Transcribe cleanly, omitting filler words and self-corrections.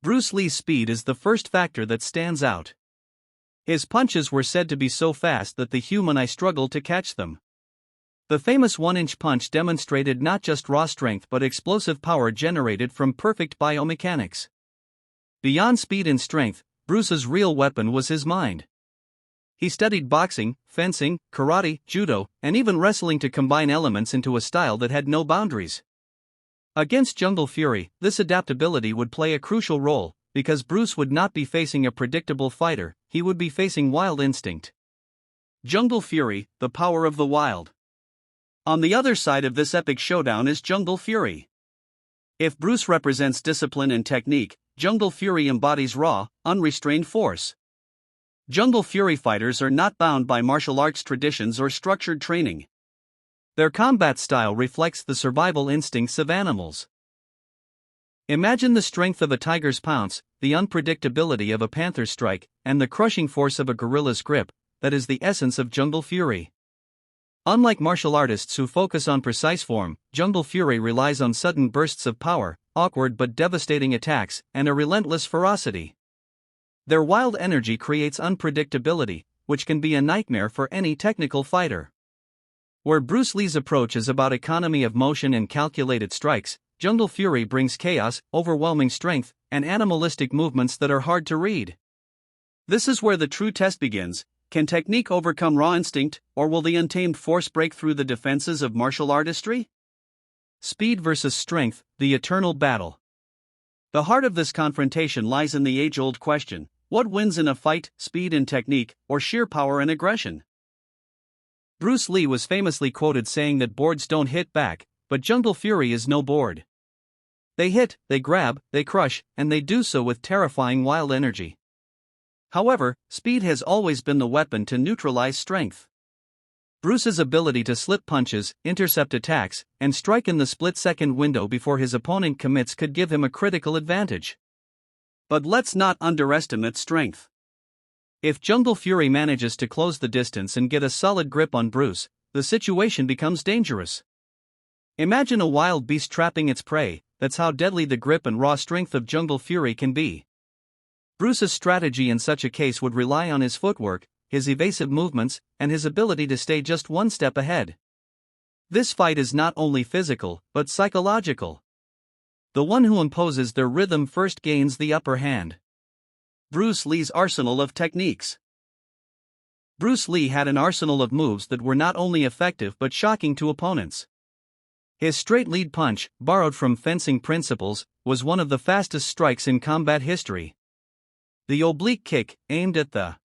Bruce Lee's speed is the first factor that stands out. His punches were said to be so fast that the human eye struggled to catch them. The famous 1-inch punch demonstrated not just raw strength but explosive power generated from perfect biomechanics. Beyond speed and strength, Bruce's real weapon was his mind. He studied boxing, fencing, karate, judo, and even wrestling to combine elements into a style that had no boundaries. Against Jungle Fury, this adaptability would play a crucial role, because Bruce would not be facing a predictable fighter, he would be facing wild instinct. Jungle Fury, the power of the wild. On the other side of this epic showdown is Jungle Fury. If Bruce represents discipline and technique, Jungle Fury embodies raw, unrestrained force. Jungle Fury fighters are not bound by martial arts traditions or structured training. Their combat style reflects the survival instincts of animals. Imagine the strength of a tiger's pounce, the unpredictability of a panther's strike, and the crushing force of a gorilla's grip. That is the essence of Jungle Fury. Unlike martial artists who focus on precise form, Jungle Fury relies on sudden bursts of power, awkward but devastating attacks, and a relentless ferocity. Their wild energy creates unpredictability, which can be a nightmare for any technical fighter. Where Bruce Lee's approach is about economy of motion and calculated strikes, Jungle Fury brings chaos, overwhelming strength, and animalistic movements that are hard to read. This is where the true test begins. Can technique overcome raw instinct, or will the untamed force break through the defenses of martial artistry? Speed versus strength, the eternal battle. The heart of this confrontation lies in the age-old question: what wins in a fight, speed and technique, or sheer power and aggression? Bruce Lee was famously quoted saying that boards don't hit back, but Jungle Fury is no board. They hit, they grab, they crush, and they do so with terrifying wild energy. However, speed has always been the weapon to neutralize strength. Bruce's ability to slip punches, intercept attacks, and strike in the split-second window before his opponent commits could give him a critical advantage. But let's not underestimate strength. If Jungle Fury manages to close the distance and get a solid grip on Bruce, the situation becomes dangerous. Imagine a wild beast trapping its prey. That's how deadly the grip and raw strength of Jungle Fury can be. Bruce's strategy in such a case would rely on his footwork, his evasive movements, and his ability to stay just one step ahead. This fight is not only physical, but psychological. The one who imposes their rhythm first gains the upper hand. Bruce Lee's arsenal of techniques. Bruce Lee had an arsenal of moves that were not only effective but shocking to opponents. His straight lead punch, borrowed from fencing principles, was one of the fastest strikes in combat history. The oblique kick, aimed at the